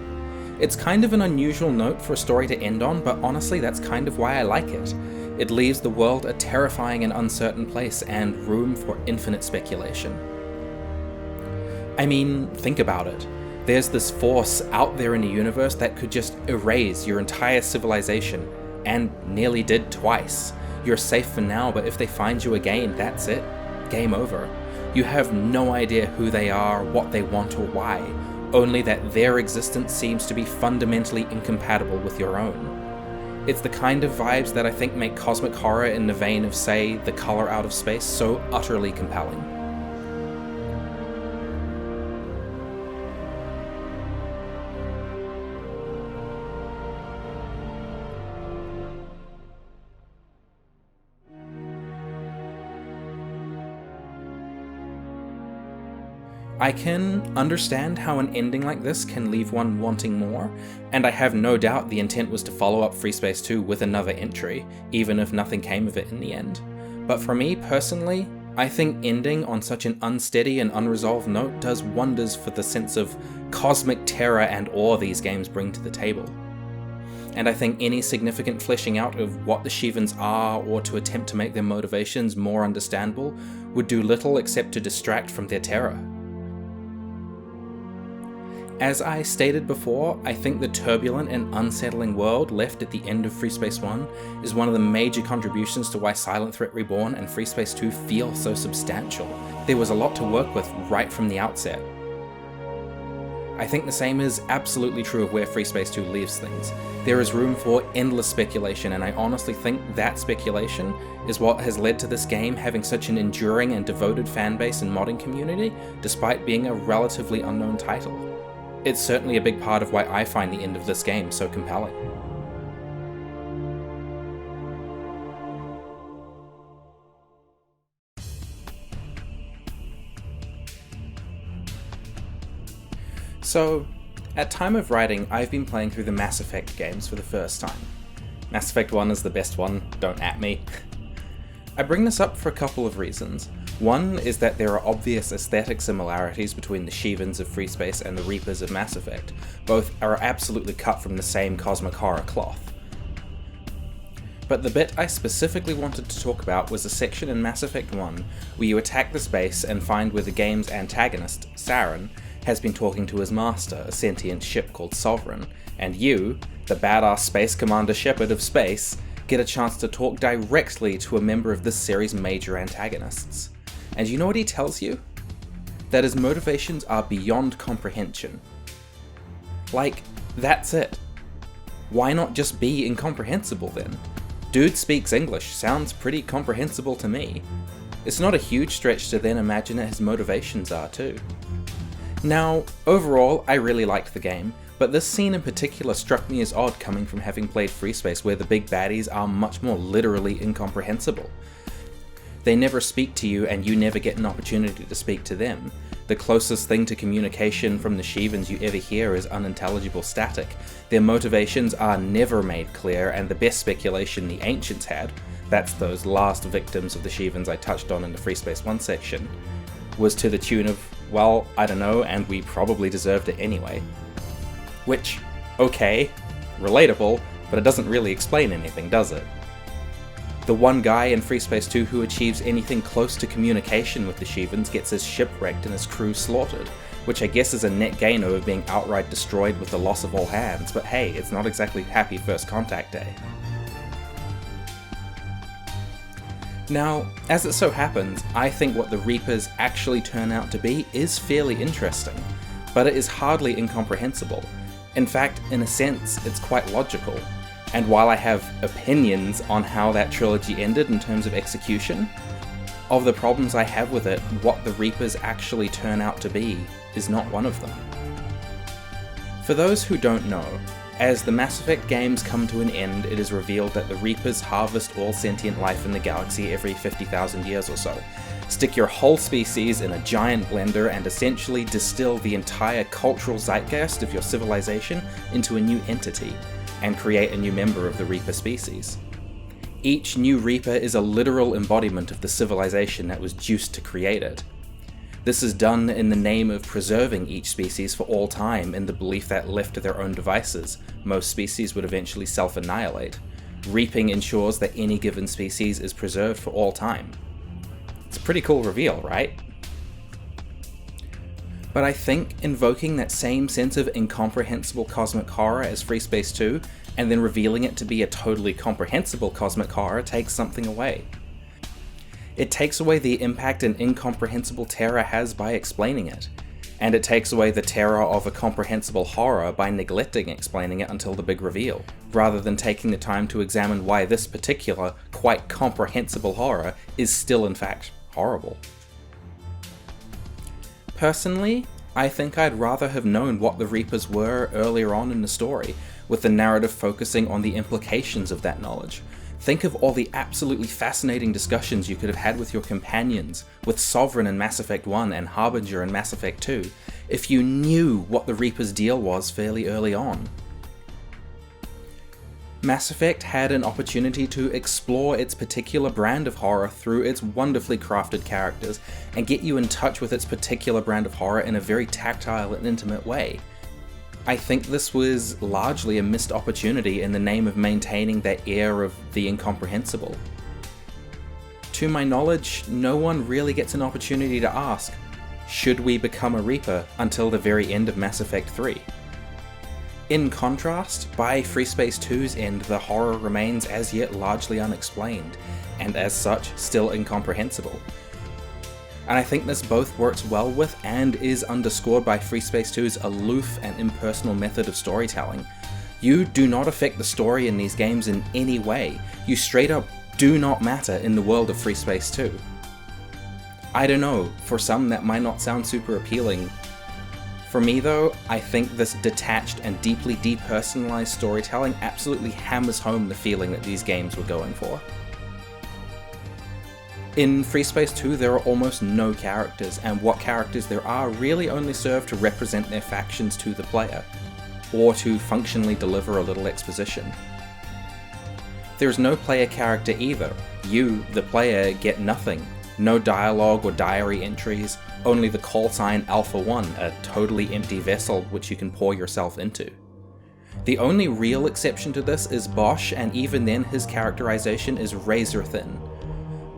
It's kind of an unusual note for a story to end on, but honestly that's kind of why I like it. It leaves the world a terrifying and uncertain place and room for infinite speculation. I mean, think about it. There's this force out there in the universe that could just erase your entire civilization, and nearly did twice. You're safe for now, but if they find you again, that's it. Game over. You have no idea who they are, what they want, or why, only that their existence seems to be fundamentally incompatible with your own. It's the kind of vibes that I think make cosmic horror in the vein of, say, The Color Out of Space so utterly compelling. I can understand how an ending like this can leave one wanting more, and I have no doubt the intent was to follow up Freespace 2 with another entry, even if nothing came of it in the end. But for me personally, I think ending on such an unsteady and unresolved note does wonders for the sense of cosmic terror and awe these games bring to the table. And I think any significant fleshing out of what the Shivans are, or to attempt to make their motivations more understandable, would do little except to distract from their terror. As I stated before, I think the turbulent and unsettling world left at the end of Freespace 1 is one of the major contributions to why Silent Threat Reborn and Freespace 2 feel so substantial. There was a lot to work with right from the outset. I think the same is absolutely true of where Freespace 2 leaves things. There is room for endless speculation, and I honestly think that speculation is what has led to this game having such an enduring and devoted fanbase and modding community, despite being a relatively unknown title. It's certainly a big part of why I find the end of this game so compelling. So, at time of writing, I've been playing through the Mass Effect games for the first time. Mass Effect 1 is the best one, don't at me. I bring this up for a couple of reasons. One is that there are obvious aesthetic similarities between the Shivans of Freespace and the Reapers of Mass Effect. Both are absolutely cut from the same cosmic horror cloth. But the bit I specifically wanted to talk about was a section in Mass Effect 1 where you attack the space and find where the game's antagonist, Saren, has been talking to his master, a sentient ship called Sovereign, and you, the badass Space Commander Shepard of Space, get a chance to talk directly to a member of this series' major antagonists. And you know what he tells you? That his motivations are beyond comprehension. Like, that's it. Why not just be incomprehensible then? Dude speaks English, sounds pretty comprehensible to me. It's not a huge stretch to then imagine that his motivations are too. Now, overall, I really liked the game, but this scene in particular struck me as odd coming from having played Freespace, where the big baddies are much more literally incomprehensible. They never speak to you and you never get an opportunity to speak to them. The closest thing to communication from the Shivans you ever hear is unintelligible static. Their motivations are never made clear, and the best speculation the Ancients had, that's those last victims of the Shivans I touched on in the Freespace 1 section, was to the tune of, well, I don't know, and we probably deserved it anyway. Which, okay, relatable, but it doesn't really explain anything, does it? The one guy in Freespace 2 who achieves anything close to communication with the Shivans gets his ship wrecked and his crew slaughtered, which I guess is a net gain over being outright destroyed with the loss of all hands, but hey, it's not exactly happy first contact day. Now, as it so happens, I think what the Reapers actually turn out to be is fairly interesting, but it is hardly incomprehensible. In fact, in a sense, it's quite logical. And while I have opinions on how that trilogy ended in terms of execution, of the problems I have with it, what the Reapers actually turn out to be is not one of them. For those who don't know, as the Mass Effect games come to an end, it is revealed that the Reapers harvest all sentient life in the galaxy every 50,000 years or so, stick your whole species in a giant blender and essentially distill the entire cultural zeitgeist of your civilization into a new entity, and create a new member of the Reaper species. Each new Reaper is a literal embodiment of the civilization that was juiced to create it. This is done in the name of preserving each species for all time, in the belief that left to their own devices, most species would eventually self-annihilate. Reaping ensures that any given species is preserved for all time. It's a pretty cool reveal, right? But I think invoking that same sense of incomprehensible cosmic horror as Freespace 2, and then revealing it to be a totally comprehensible cosmic horror takes something away. It takes away the impact an incomprehensible terror has by explaining it, and it takes away the terror of a comprehensible horror by neglecting explaining it until the big reveal, rather than taking the time to examine why this particular, quite comprehensible horror is still in fact horrible. Personally, I think I'd rather have known what the Reapers were earlier on in the story, with the narrative focusing on the implications of that knowledge. Think of all the absolutely fascinating discussions you could have had with your companions, with Sovereign in Mass Effect 1 and Harbinger in Mass Effect 2, if you knew what the Reaper's deal was fairly early on. Mass Effect had an opportunity to explore its particular brand of horror through its wonderfully crafted characters, and get you in touch with its particular brand of horror in a very tactile and intimate way. I think this was largely a missed opportunity in the name of maintaining that air of the incomprehensible. To my knowledge, no one really gets an opportunity to ask, should we become a Reaper, until the very end of Mass Effect 3. In contrast, by Freespace 2's end, the horror remains as yet largely unexplained, and as such, still incomprehensible. And I think this both works well with and is underscored by Freespace 2's aloof and impersonal method of storytelling. You do not affect the story in these games in any way. You straight up do not matter in the world of Freespace 2. I don't know, for some that might not sound super appealing. For me though, I think this detached and deeply depersonalized storytelling absolutely hammers home the feeling that these games were going for. In Freespace 2 there are almost no characters, and what characters there are really only serve to represent their factions to the player, or to functionally deliver a little exposition. There is no player character either. You, the player, get nothing. No dialogue or diary entries, only the call sign Alpha 1, a totally empty vessel which you can pour yourself into. The only real exception to this is Bosch, and even then his characterization is razor thin.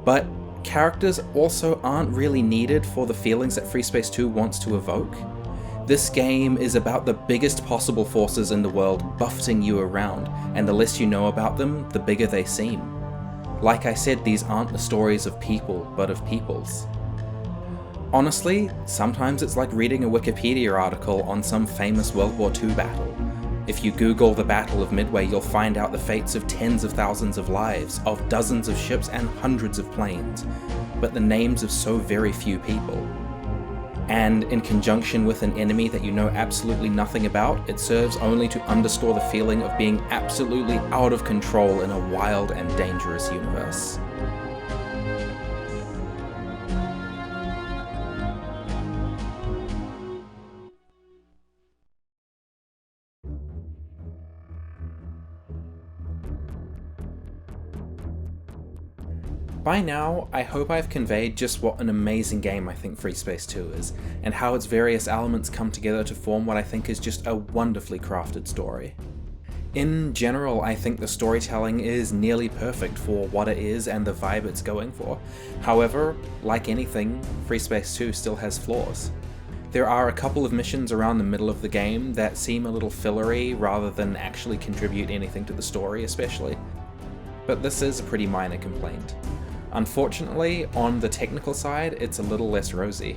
But characters also aren't really needed for the feelings that Freespace 2 wants to evoke. This game is about the biggest possible forces in the world buffeting you around, and the less you know about them, the bigger they seem. Like I said, these aren't the stories of people, but of peoples. Honestly, sometimes it's like reading a Wikipedia article on some famous World War II battle. If you Google the Battle of Midway, you'll find out the fates of tens of thousands of lives, of dozens of ships and hundreds of planes, but the names of so very few people. And in conjunction with an enemy that you know absolutely nothing about, it serves only to underscore the feeling of being absolutely out of control in a wild and dangerous universe. By now, I hope I've conveyed just what an amazing game I think Freespace 2 is, and how its various elements come together to form what I think is just a wonderfully crafted story. In general, I think the storytelling is nearly perfect for what it is and the vibe it's going for. However, like anything, Freespace 2 still has flaws. There are a couple of missions around the middle of the game that seem a little fillery rather than actually contribute anything to the story especially. But this is a pretty minor complaint. Unfortunately, on the technical side, it's a little less rosy.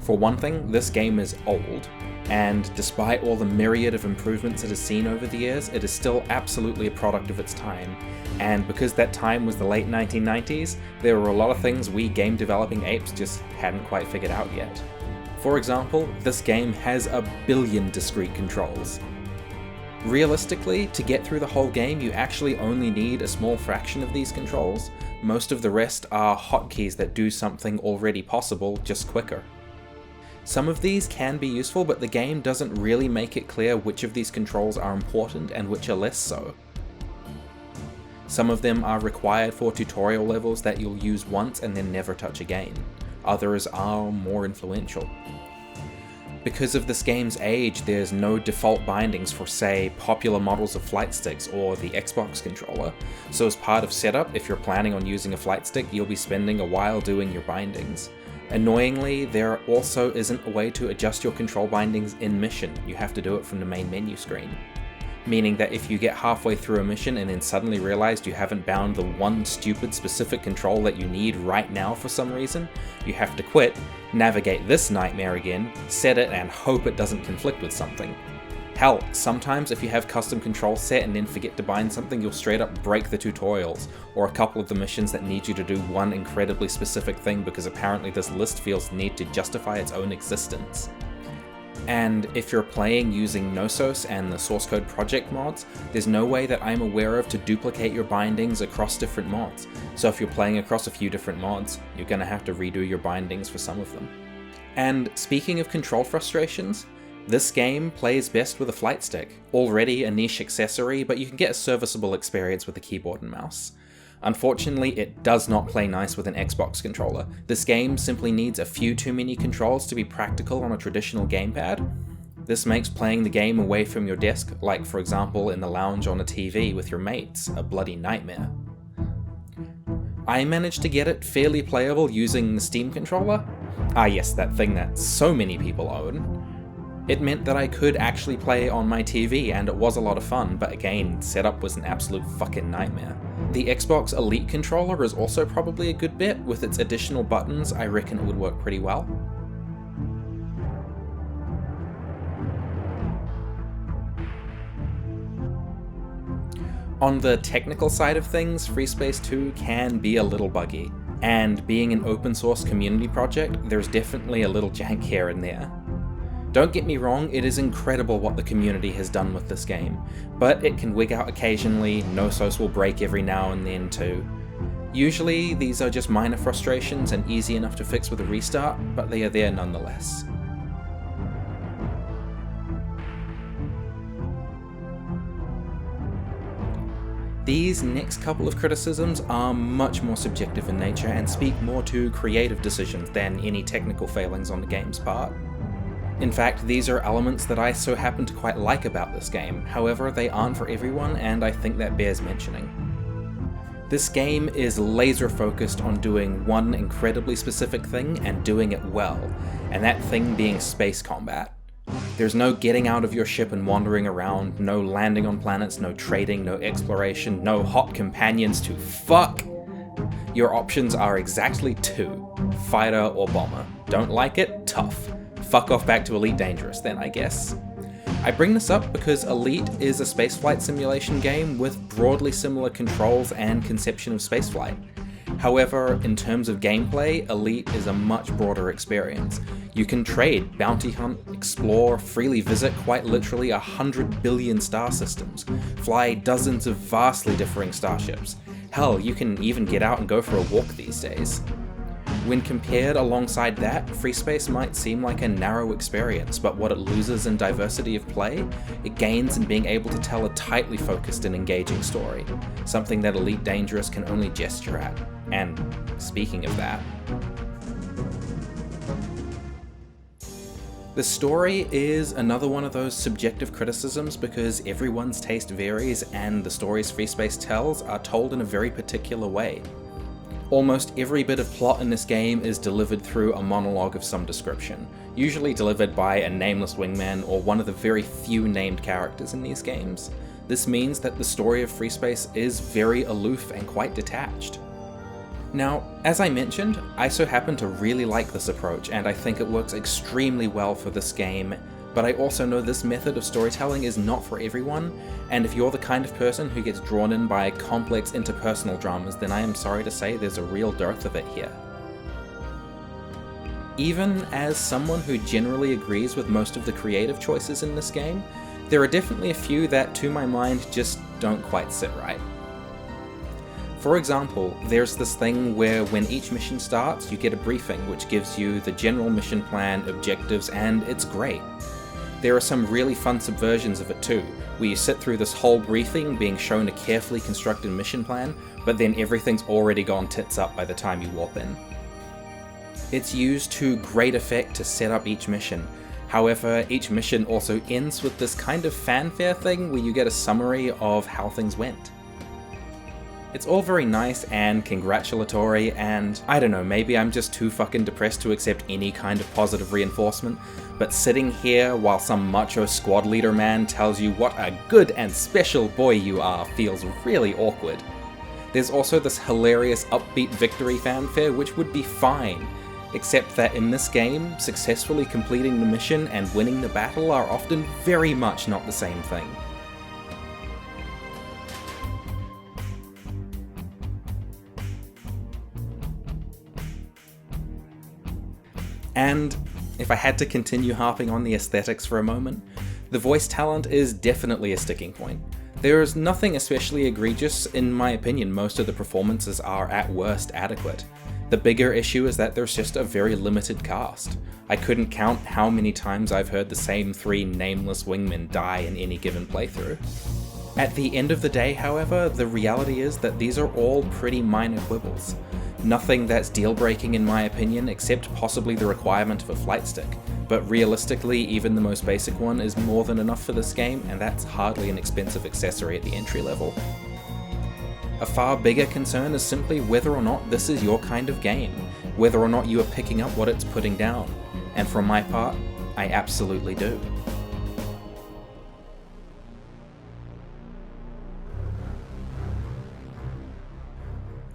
For one thing, this game is old, and despite all the myriad of improvements it has seen over the years, it is still absolutely a product of its time. And because that time was the late 1990s, there were a lot of things we game developing apes just hadn't quite figured out yet. For example, this game has a billion discrete controls. Realistically, to get through the whole game, you actually only need a small fraction of these controls. Most of the rest are hotkeys that do something already possible, just quicker. Some of these can be useful, but the game doesn't really make it clear which of these controls are important and which are less so. Some of them are required for tutorial levels that you'll use once and then never touch again. Others are more influential. Because of this game's age, there's no default bindings for, say, popular models of flight sticks or the Xbox controller, so as part of setup, if you're planning on using a flight stick, you'll be spending a while doing your bindings. Annoyingly, there also isn't a way to adjust your control bindings in mission. You have to do it from the main menu screen. Meaning that if you get halfway through a mission and then suddenly realized you haven't bound the one stupid specific control that you need right now for some reason, you have to quit, navigate this nightmare again, set it, and hope it doesn't conflict with something. Hell, sometimes if you have custom controls set and then forget to bind something, you'll straight up break the tutorials, or a couple of the missions that need you to do one incredibly specific thing because apparently this list feels the need to justify its own existence. And if you're playing using Gnosos and the source code project mods, there's no way that I'm aware of to duplicate your bindings across different mods. So if you're playing across a few different mods, you're going to have to redo your bindings for some of them. And speaking of control frustrations, this game plays best with a flight stick, already a niche accessory, but you can get a serviceable experience with a keyboard and mouse. Unfortunately, it does not play nice with an Xbox controller. This game simply needs a few too many controls to be practical on a traditional gamepad. This makes playing the game away from your desk, like for example in the lounge on a TV with your mates, a bloody nightmare. I managed to get it fairly playable using the Steam controller. Ah yes, that thing that so many people own. It meant that I could actually play on my TV, and it was a lot of fun, but again, setup was an absolute fucking nightmare. The Xbox Elite controller is also probably a good bet. With its additional buttons, I reckon it would work pretty well. On the technical side of things, Freespace 2 can be a little buggy, and being an open source community project, there's definitely a little jank here and there. Don't get me wrong, it is incredible what the community has done with this game, but it can wig out occasionally, Gnosos will break every now and then too. Usually these are just minor frustrations and easy enough to fix with a restart, but they are there nonetheless. These next couple of criticisms are much more subjective in nature and speak more to creative decisions than any technical failings on the game's part. In fact, these are elements that I so happen to quite like about this game, however they aren't for everyone, and I think that bears mentioning. This game is laser focused on doing one incredibly specific thing and doing it well, and that thing being space combat. There's no getting out of your ship and wandering around, no landing on planets, no trading, no exploration, no hot companions to fuck! Your options are exactly two, fighter or bomber. Don't like it? Tough. Fuck off back to Elite Dangerous then, I guess. I bring this up because Elite is a spaceflight simulation game with broadly similar controls and conception of spaceflight. However, in terms of gameplay, Elite is a much broader experience. You can trade, bounty hunt, explore, freely visit quite literally 100 billion star systems, fly dozens of vastly differing starships. Hell, you can even get out and go for a walk these days. When compared alongside that, Freespace might seem like a narrow experience, but what it loses in diversity of play, it gains in being able to tell a tightly focused and engaging story, something that Elite Dangerous can only gesture at. And speaking of that, the story is another one of those subjective criticisms because everyone's taste varies and the stories Freespace tells are told in a very particular way. Almost every bit of plot in this game is delivered through a monologue of some description, usually delivered by a nameless wingman or one of the very few named characters in these games. This means that the story of Freespace is very aloof and quite detached. Now, as I mentioned, I so happen to really like this approach, and I think it works extremely well for this game, but I also know this method of storytelling is not for everyone, and if you're the kind of person who gets drawn in by complex interpersonal dramas, then I am sorry to say there's a real dearth of it here. Even as someone who generally agrees with most of the creative choices in this game, there are definitely a few that, to my mind, just don't quite sit right. For example, there's this thing where when each mission starts, you get a briefing which gives you the general mission plan, objectives, and it's great. There are some really fun subversions of it too, where you sit through this whole briefing being shown a carefully constructed mission plan, but then everything's already gone tits up by the time you warp in. It's used to great effect to set up each mission. However, each mission also ends with this kind of fanfare thing where you get a summary of how things went. It's all very nice and congratulatory, and I don't know, maybe I'm just too fucking depressed to accept any kind of positive reinforcement, but sitting here while some macho squad leader man tells you what a good and special boy you are feels really awkward. There's also this hilarious upbeat victory fanfare which would be fine, except that in this game, successfully completing the mission and winning the battle are often very much not the same thing. And if I had to continue harping on the aesthetics for a moment, the voice talent is definitely a sticking point. There is nothing especially egregious. In my opinion, most of the performances are at worst adequate. The bigger issue is that there's just a very limited cast. I couldn't count how many times I've heard the same 3 nameless wingmen die in any given playthrough. At the end of the day, however, the reality is that these are all pretty minor quibbles. Nothing that's deal-breaking in my opinion, except possibly the requirement of a flight stick. But realistically, even the most basic one is more than enough for this game, and that's hardly an expensive accessory at the entry level. A far bigger concern is simply whether or not this is your kind of game, whether or not you are picking up what it's putting down. And for my part, I absolutely do.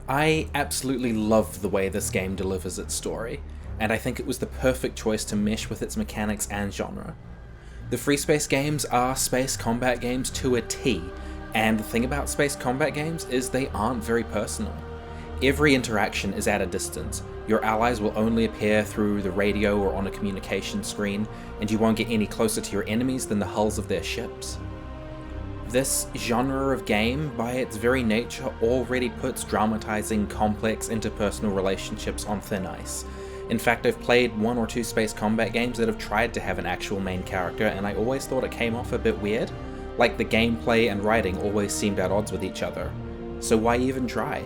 I absolutely love the way this game delivers its story, and I think it was the perfect choice to mesh with its mechanics and genre. The Freespace games are space combat games to a T, and the thing about space combat games is they aren't very personal. Every interaction is at a distance. Your allies will only appear through the radio or on a communication screen, and you won't get any closer to your enemies than the hulls of their ships. This genre of game, by its very nature, already puts dramatizing complex interpersonal relationships on thin ice. In fact, I've played 1 or 2 space combat games that have tried to have an actual main character, and I always thought it came off a bit weird. Like the gameplay and writing always seemed at odds with each other. So why even try?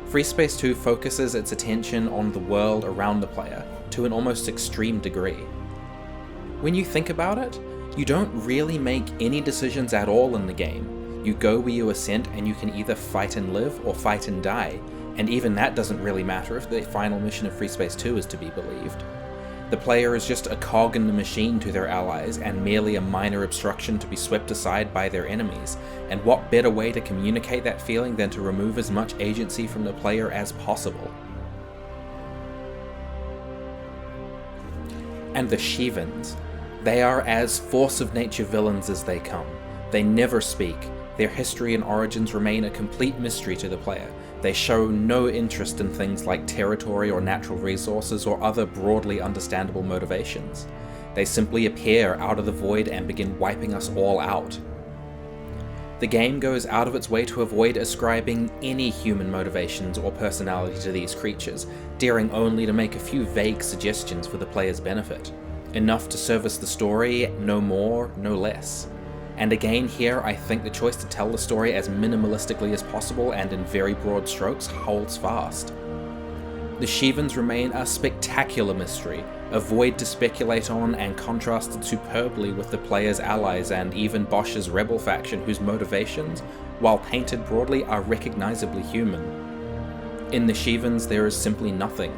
Freespace 2 focuses its attention on the world around the player, to an almost extreme degree. When you think about it, you don't really make any decisions at all in the game. You go where you are sent, and you can either fight and live or fight and die, and even that doesn't really matter if the final mission of Freespace 2 is to be believed. The player is just a cog in the machine to their allies, and merely a minor obstruction to be swept aside by their enemies, and what better way to communicate that feeling than to remove as much agency from the player as possible. And the Shivans. They are as force of nature villains as they come. They never speak. Their history and origins remain a complete mystery to the player. They show no interest in things like territory or natural resources or other broadly understandable motivations. They simply appear out of the void and begin wiping us all out. The game goes out of its way to avoid ascribing any human motivations or personality to these creatures, daring only to make a few vague suggestions for the player's benefit. Enough to service the story, no more, no less. And again here, I think the choice to tell the story as minimalistically as possible and in very broad strokes holds fast. The Shivans remain a spectacular mystery, a void to speculate on and contrasted superbly with the player's allies and even Bosch's rebel faction, whose motivations, while painted broadly, are recognizably human. In the Shivans there is simply nothing,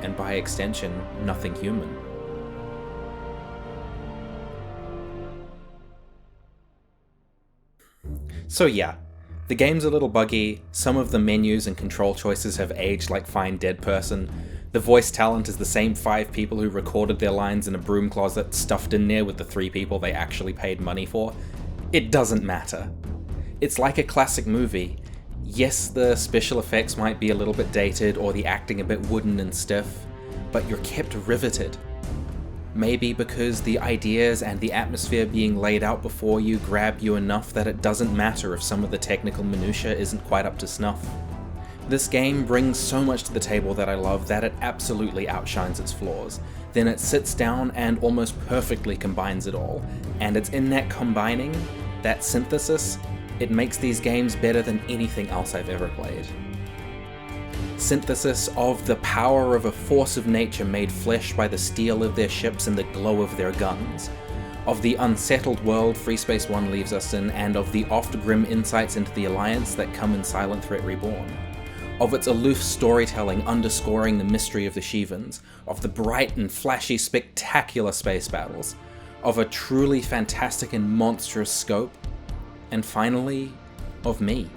and by extension, nothing human. So yeah, the game's a little buggy, some of the menus and control choices have aged like fine dead person, the voice talent is the same 5 people who recorded their lines in a broom closet stuffed in there with the 3 people they actually paid money for. It doesn't matter. It's like a classic movie. Yes, the special effects might be a little bit dated or the acting a bit wooden and stiff, but you're kept riveted. Maybe because the ideas and the atmosphere being laid out before you grab you enough that it doesn't matter if some of the technical minutiae isn't quite up to snuff. This game brings so much to the table that I love that it absolutely outshines its flaws. Then it sits down and almost perfectly combines it all. And it's in that combining, that synthesis, it makes these games better than anything else I've ever played. Synthesis of the power of a force of nature made flesh by the steel of their ships and the glow of their guns, of the unsettled world Freespace 1 leaves us in, and of the oft-grim insights into the Alliance that come in Silent Threat Reborn, of its aloof storytelling underscoring the mystery of the Shivans, of the bright and flashy spectacular space battles, of a truly fantastic and monstrous scope, and finally, of me.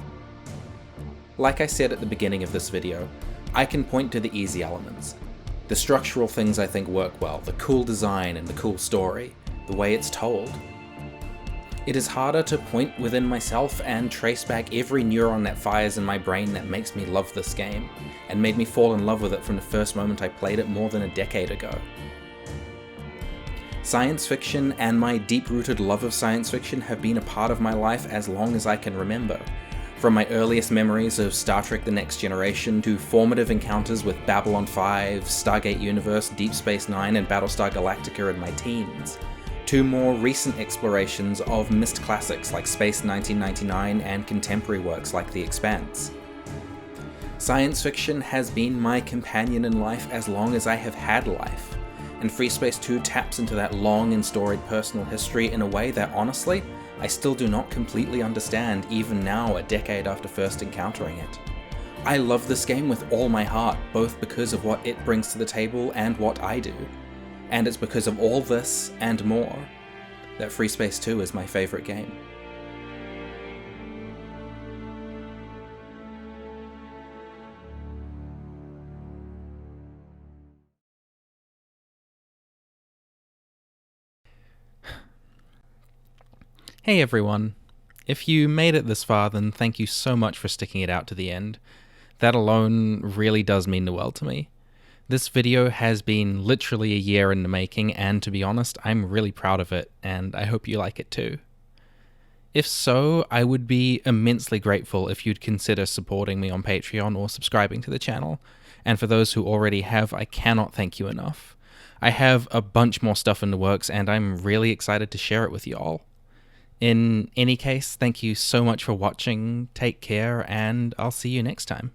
Like I said at the beginning of this video, I can point to the easy elements. The structural things I think work well, the cool design and the cool story, the way it's told. It is harder to point within myself and trace back every neuron that fires in my brain that makes me love this game, and made me fall in love with it from the first moment I played it more than a decade ago. Science fiction and my deep-rooted love of science fiction have been a part of my life as long as I can remember. From my earliest memories of Star Trek The Next Generation to formative encounters with Babylon 5, Stargate Universe, Deep Space Nine, and Battlestar Galactica in my teens, to more recent explorations of missed classics like Space 1999 and contemporary works like The Expanse. Science fiction has been my companion in life as long as I have had life, and Freespace 2 taps into that long and storied personal history in a way that, honestly, I still do not completely understand even now, a decade after first encountering it. I love this game with all my heart, both because of what it brings to the table and what I do. And it's because of all this and more that Freespace 2 is my favorite game. Hey everyone. If you made it this far, then thank you so much for sticking it out to the end. That alone really does mean the world to me. This video has been literally a year in the making, and to be honest, I'm really proud of it, and I hope you like it too. If so, I would be immensely grateful if you'd consider supporting me on Patreon or subscribing to the channel, and for those who already have, I cannot thank you enough. I have a bunch more stuff in the works, and I'm really excited to share it with you all. In any case, thank you so much for watching, take care, and I'll see you next time.